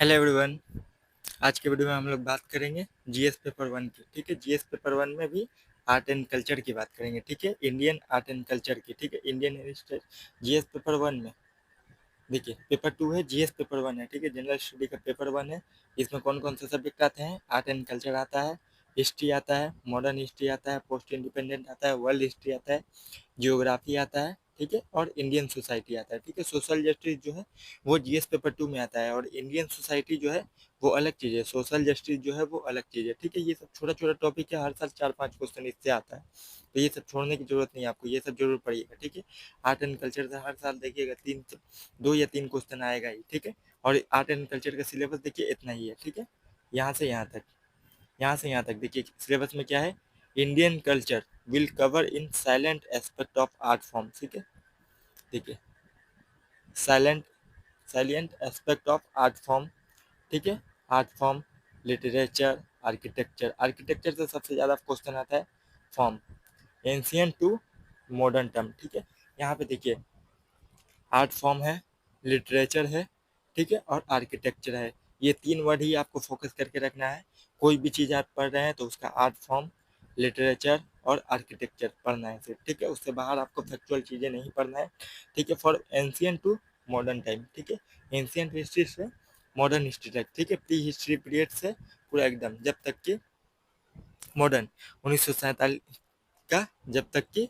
Hello everyone. आज के video में हम लोग बात करेंगे जीएस पेपर वन की। ठीक है, जीएस पेपर वन में भी आर्ट एंड कल्चर की बात करेंगे। ठीक है, इंडियन आर्ट एंड कल्चर की। ठीक है, Indian heritage GS paper one में देखिए पेपर टू है, जीएस पेपर वन है। ठीक है, जनरल स्टडी का पेपर वन है। इसमें कौन कौन से सब्जेक्ट आते हैं? आर्ट एंड कल्चर आता है, हिस्ट्री आता है, मॉडर्न हिस्ट्री आता है, पोस्ट इंडिपेंडेंट आता है, वर्ल्ड हिस्ट्री आता है, जियोग्राफी आता है। ठीक है, और इंडियन सोसाइटी आता है। ठीक है, सोशल जस्टिस जो है वो जीएस पेपर टू में आता है, और इंडियन सोसाइटी जो है वो अलग चीज़ है, सोशल जस्टिस जो है वो अलग चीज़ है। ठीक है, ये सब छोटा छोटा टॉपिक है, हर साल 4-5 क्वेश्चन इससे आता है, तो ये सब छोड़ने की जरूरत नहीं है आपको, ये सब जरूर पढ़िएगा। ठीक है, आर्ट एंड कल्चर से हर साल देखिएगा 2 या 3 क्वेश्चन आएगा ही। ठीक है, और आर्ट एंड कल्चर का सिलेबस देखिए इतना ही है। ठीक है, यहाँ से यहाँ तक, यहाँ से यहाँ तक देखिए सिलेबस में क्या है। Indian culture will cover in silent aspect of art form. ठीक है, देखिए silent silent aspect of art form. ठीक है, art form, literature, architecture. Architecture से सबसे ज़्यादा क्वेश्चन आता है form, ancient to modern term. ठीक है, यहाँ पे देखिए आर्ट फॉर्म है, लिटरेचर है, ठीक है, और आर्किटेक्चर है। ये 3 वर्ड ही आपको फोकस करके रखना है। कोई भी चीज़ आप पढ़ रहे हैं तो उसका आर्ट फॉर्म, लिटरेचर और आर्किटेक्चर पढ़ना है सिर्फ। ठीक है, उससे बाहर आपको फैक्चुअल चीज़ें नहीं पढ़ना है। ठीक है, for ancient to modern time. ठीक है, एंशियंट हिस्ट्री से मॉडर्न हिस्ट्री तक। ठीक है, प्री हिस्ट्री पीरियड से पूरा एकदम जब तक कि मॉडर्न 1947 का, जब तक कि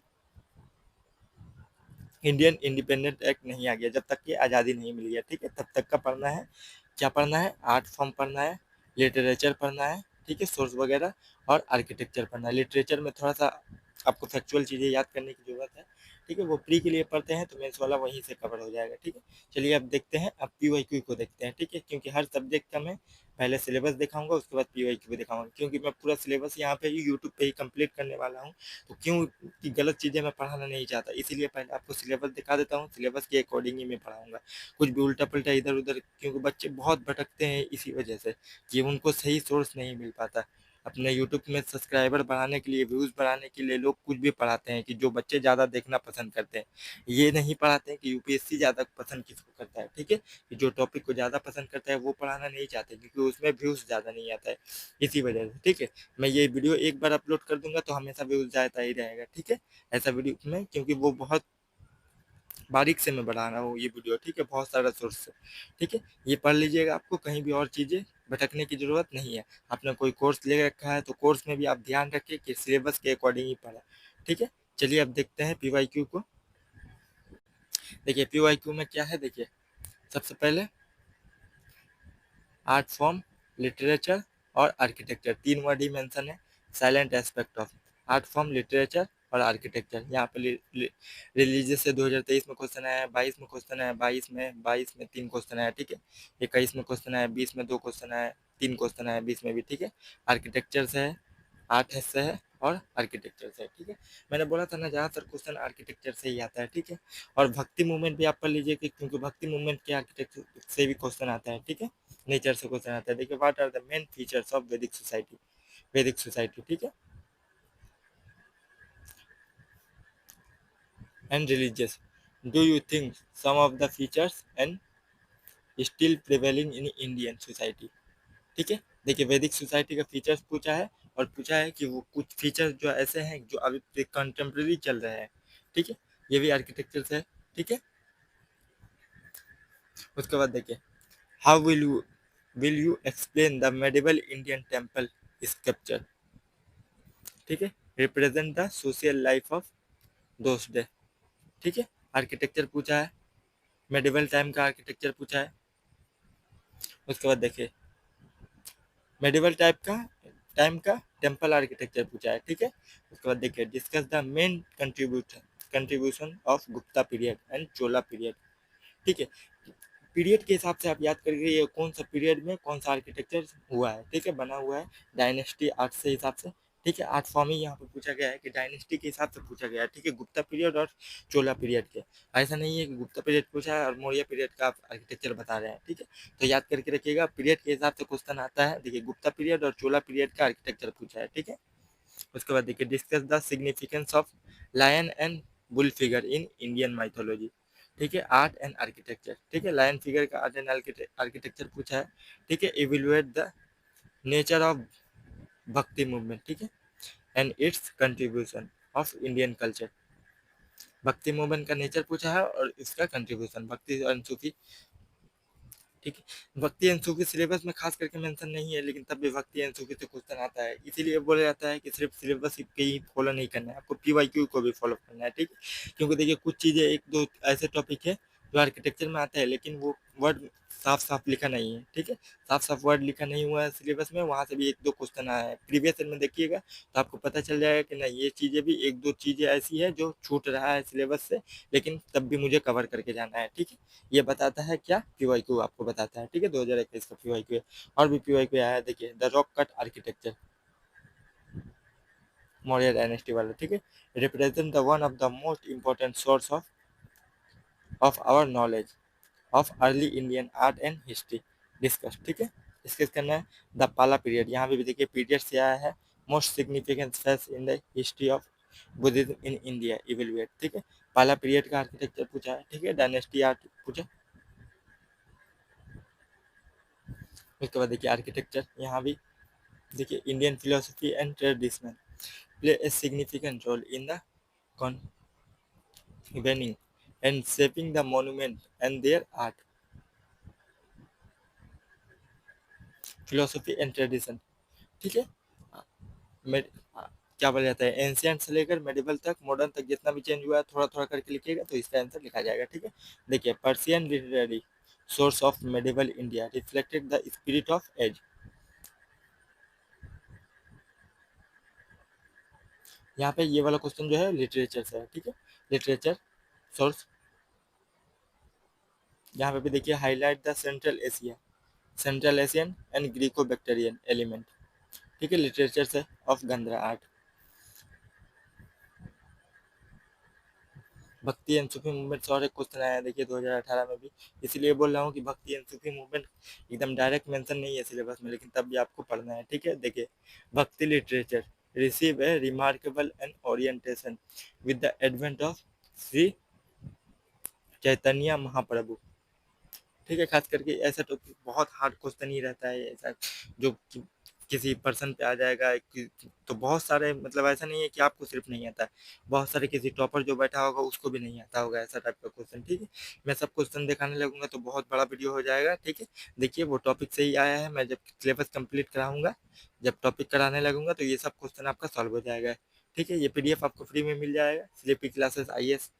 इंडियन इंडिपेंडेंट एक्ट नहीं आ गया, जब तक कि आज़ादी नहीं मिली है। ठीक है, तब तक का पढ़ना है। क्या पढ़ना है? आर्ट फॉर्म पढ़ना है, लिटरेचर पढ़ना है, ठीक है, सोर्स वगैरह, और आर्किटेक्चर पढ़ना है। लिटरेचर में थोड़ा सा आपको फैक्चुअल चीज़ें याद करने की ज़रूरत है। ठीक है, वो प्री के लिए पढ़ते हैं तो मेंस वाला वहीं से कवर हो जाएगा। ठीक है, चलिए अब देखते हैं, अब पीवाईक्यू को देखते हैं। ठीक है, क्योंकि हर सब्जेक्ट का मैं पहले सिलेबस दिखाऊंगा, उसके बाद पीवाईक्यू भी दिखाऊंगा, क्योंकि मैं पूरा सिलेबस यहाँ पे ही यूट्यूब पे ही कंप्लीट करने वाला हूँ। तो क्यों कि गलत चीज़ें मैं पढ़ाना नहीं चाहता, इसीलिए पहले आपको सिलेबस दिखा देता हूँ, सिलेबस के अकॉर्डिंग ही मैं पढ़ाऊँगा। कुछ भी उल्टा पुल्टा इधर उधर, क्योंकि बच्चे बहुत भटकते हैं इसी वजह से कि उनको सही सोर्स नहीं मिल पाता। अपने यूट्यूब में सब्सक्राइबर बढ़ाने के लिए, व्यूज़ बढ़ाने के लिए लोग कुछ भी पढ़ाते हैं कि जो बच्चे ज़्यादा देखना पसंद करते हैं। ये नहीं पढ़ाते हैं कि यूपीएससी ज़्यादा पसंद किसको करता है। ठीक है, कि जो टॉपिक को ज़्यादा पसंद करता है वो पढ़ाना नहीं चाहते, क्योंकि उसमें व्यूज़ ज़्यादा नहीं आता है, इसी वजह से। ठीक है, मैं ये वीडियो एक बार अपलोड कर दूंगा तो हमेशा व्यूज जाता ही रहेगा। ठीक है, ऐसा वीडियो में, क्योंकि वो बहुत बारीक से मैं बना रहा हूँ ये वीडियो। ठीक है, बहुत सारा सोर्स से। ठीक है, ये पढ़ लीजिएगा, आपको कहीं भी और चीज़ें भटकने की ज़रूरत नहीं है। आपने कोई कोर्स ले रखा है तो कोर्स में भी आप ध्यान रखिए कि सिलेबस के अकॉर्डिंग ही पढ़ा। ठीक है, चलिए अब देखते हैं पीवाईक्यू को। देखिए पीवाईक्यू में क्या है, देखिए सबसे पहले आर्ट फॉर्म, लिटरेचर और आर्किटेक्चर, 3 वर्ड ही मेंशन है। Silent aspect of art form, literature और आर्किटेक्चर। यहाँ पे रिलीजियस से 2023 में क्वेश्चन आया है, 22 में क्वेश्चन आया, 22 में 3 क्वेश्चन आया। ठीक है, 21 में क्वेश्चन आया, 20 में 2 क्वेश्चन आया, 3 क्वेश्चन आया 20 में भी। ठीक है, आर्किटेक्चर से है, आर्ट से है और आर्किटेक्चर से है। ठीक है, मैंने बोला था ना ज़्यादातर क्वेश्चन आर्किटेक्चर से ही आता है। ठीक है, और भक्ति मूवमेंट भी आप पढ़ लीजिए, क्योंकि भक्ति मूवमेंट के आर्किटेक्चर से भी क्वेश्चन आता है। ठीक है, नेचर से क्वेश्चन आता है। देखिए what are the main features of Vedic society, Vedic society. ठीक है, and religious, do you think some of the features and still prevailing in Indian society. ठीक है, देखिए वैदिक सोसाइटी का फीचर्स पूछा है, और पूछा है कि वो कुछ फीचर्स जो ऐसे हैं जो अभी कंटेम्प्रेरी चल रहे हैं। ठीक है, ये भी आर्किटेक्चर से है। ठीक है, उसके बाद देखिए how will you explain the medieval Indian temple sculpture. ठीक है, represent the social life of those day. ठीक है, आर्किटेक्चर पूछा है, मेडिवल टाइम का आर्किटेक्चर पूछा है। उसके बाद देखिए मेडिवल टाइम का टेम्पल आर्किटेक्चर पूछा है। ठीक है, उसके बाद देखिए discuss the main contribution of Gupta period and Chola period. ठीक है, पीरियड के हिसाब से आप याद करिए ये कौन सा पीरियड में कौन सा आर्किटेक्चर हुआ है। ठीक है, बना हुआ है डायनेस्टी आर्ट से हिसाब से। ठीक है, आर्ट फॉर्म ही यहाँ पे पूछा गया है कि डायनेस्टी के हिसाब से पूछा गया है। ठीक है, गुप्ता पीरियड और चोला पीरियड के, ऐसा नहीं है कि गुप्ता पीरियड पूछा है और मौर्य पीरियड का आप आर्किटेक्चर बता रहे हैं। ठीक है, तो याद करके रखिएगा पीरियड के हिसाब से क्वेश्चन आता है। देखिए गुप्ता पीरियड और चोला पीरियड का आर्किटेक्चर पूछा है। ठीक है, उसके बाद देखिए discuss the significance of lion and bull figure in Indian mythology. ठीक है, आर्ट एंड आर्किटेक्चर, ठीक है, लाइन फिगर का आर्ट एंड आर्किटेक्चर पूछा है, ठीक है, evaluate the nature of bhakti movement, ठीक है, and its contribution of Indian culture. Bhakti movement का नेचर पूछा है और इसका कंट्रीब्यूशन, भक्ति और सूफी, ठीक है, भक्ति एंड सूफी सिलेबस में खास करके मेंशन नहीं है, लेकिन तब भी भक्ति एंड सूफी से क्वेश्चन आता है, इसीलिए बोला जाता है कि सिर्फ सिलेबस के ही फॉलो नहीं करना है, आपको पीवाईक्यू को भी फॉलो करना है, ठीक है, क्योंकि देखिए कुछ चीज़ें एक दो ऐसे टॉपिक है जो आर्किटेक्चर में आता है, लेकिन वो वर्ड साफ साफ लिखा नहीं है, ठीक है, साफ साफ वर्ड लिखा नहीं हुआ है सिलेबस में, वहाँ से भी एक दो क्वेश्चन आया है, प्रीवियस ईयर में देखिएगा तो आपको पता चल जाएगा कि नहीं, ये चीज़ें भी एक दो चीज़ें ऐसी है जो छूट रहा है सिलेबस से, लेकिन तब भी मुझे कवर करके जाना है, ठीक है, ये बताता है क्या, पीवाईक्यू आपको बताता है, ठीक है, 2021 का पीवाईक्यू है। और भी पीवाईक्यू आया है, देखिए the rock cut architecture, Maurya dynasty वाला, ठीक है, represent the one of the most important source of our knowledge of early Indian art and history discuss, ठीक है, डिस्कस करना है। द पाला पीरियड, यहाँ पे भी देखिए पीरियड से आया है, most significant face in the history of Buddhism in India evaluate, ठीक है, पाला पीरियड का आर्किटेक्चर पूछा है, ठीक है, डायनेस्टी आर्ट पूछा। उसके बाद देखिए आर्किटेक्चर, यहाँ भी देखिए Indian philosophy and tradition play a significant role in the convening and shaping the monument and their art, philosophy and tradition, ठीक है, में क्या बोला जाता है, एंशियंट से लेकर मेडिवल तक, मॉडर्न तक जितना भी चेंज हुआ है थोड़ा थोड़ा करके लिखिएगा तो इसका आंसर लिखा जाएगा, ठीक है। देखिए Persian literary source of medieval India reflected the spirit of age, यहाँ पे ये वाला क्वेश्चन जो है लिटरेचर से है, ठीक है, लिटरेचर सोर्स, यहाँ पे भी देखिए highlight the central Asian and Greco Bactrian element, ठीक है, लिटरेचर से ऑफ गंधरा आर्ट। भक्ति एंड सूफी मूवमेंट से और एक क्वेश्चन आया है, देखिए 2018 में भी, इसीलिए बोल रहा हूँ कि भक्ति एंड सूफी मूवमेंट एकदम डायरेक्ट मेंशन नहीं है सिलेबस में, लेकिन तब भी आपको पढ़ना है, ठीक है। देखिए bhakti literature receive a remarkable and orientation with the advent of Shri Chaitanya Mahaprabhu, ठीक है, खास करके ऐसा टॉपिक बहुत हार्ड क्वेश्चन ही रहता है ऐसा, जो किसी पर्सन पे आ जाएगा तो बहुत सारे, मतलब ऐसा नहीं है कि आपको सिर्फ नहीं आता है, बहुत सारे किसी टॉपर जो बैठा होगा उसको भी नहीं आता होगा ऐसा टाइप का क्वेश्चन, ठीक है। मैं सब क्वेश्चन दिखाने लगूंगा तो बहुत बड़ा वीडियो हो जाएगा, ठीक है। देखिए वो टॉपिक से ही आया है, मैं जब सिलेबस कंप्लीट कराऊंगा, जब टॉपिक कराने लगूंगा तो ये सब क्वेश्चन आपका सॉल्व हो जाएगा, ठीक है। ये पीडीएफ आपको फ्री में मिल जाएगा, स्लीपी क्लासेस आईएएस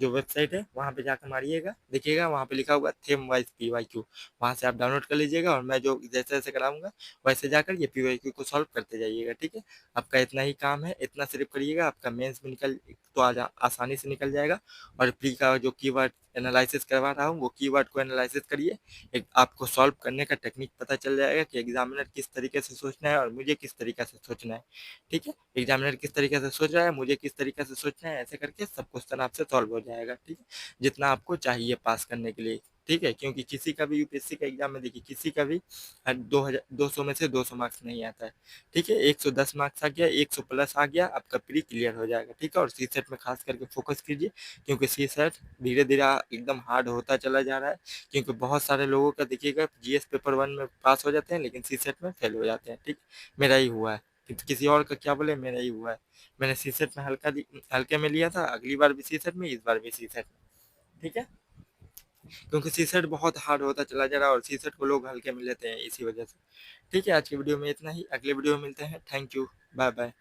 जो वेबसाइट है वहाँ पे जाकर मारिएगा, देखिएगा वहाँ पे लिखा हुआ थेम वाइज पीवाईक्यू, वहाँ से आप डाउनलोड कर लीजिएगा, और मैं जो जैसे जैसे कराऊंगा वैसे जाकर ये पीवाईक्यू को सॉल्व करते जाइएगा, ठीक है। आपका इतना ही काम है, इतना सिर्फ करिएगा, आपका मेंस में निकल तो आसानी से निकल जाएगा। और प्री का जो कीवर्ड एनालिसिस करवा रहा हूँ वो कीवर्ड को एनालिसिस करिए, एक आपको सॉल्व करने का टेक्निक पता चल जाएगा कि एग्जामिनर किस तरीके से सोचना है और मुझे किस तरीके से सोचना है, ठीक है। एग्जामिनर किस तरीके से सोच रहा है, मुझे किस तरीके से सोचना है, ऐसे करके सब क्वेश्चन आपसे सॉल्व हो जाएगा, ठीक है, जितना आपको चाहिए पास करने के लिए, ठीक है। क्योंकि किसी का भी यूपीएससी का एग्जाम में देखिए किसी का भी 200 में से 200 मार्क्स नहीं आता है, ठीक है, 110 मार्क्स आ गया, 100 प्लस आ गया, आपका प्री क्लियर हो जाएगा, ठीक है। और सी सेट में खास करके फोकस कीजिए, क्योंकि सी सेट धीरे धीरे एकदम हार्ड होता चला जा रहा है, क्योंकि बहुत सारे लोगों का देखिएगा जीएस पेपर 1 में पास हो जाते हैं लेकिन सी सेट में फेल हो जाते हैं, ठीक, मेरा ही हुआ है, किसी और का क्या बोले, मेरा ही हुआ है। मैंने सी सेट में हल्के में लिया था, अगली बार भी सी सेट में, इस बार भी सी सेट में, ठीक है, क्योंकि सी सेट बहुत हार्ड होता चला जा रहा है और सी सेट को लोग हल्के में लेते हैं इसी वजह से, ठीक है। आज की वीडियो में इतना ही, अगले वीडियो में मिलते हैं, थैंक यू, बाय बाय।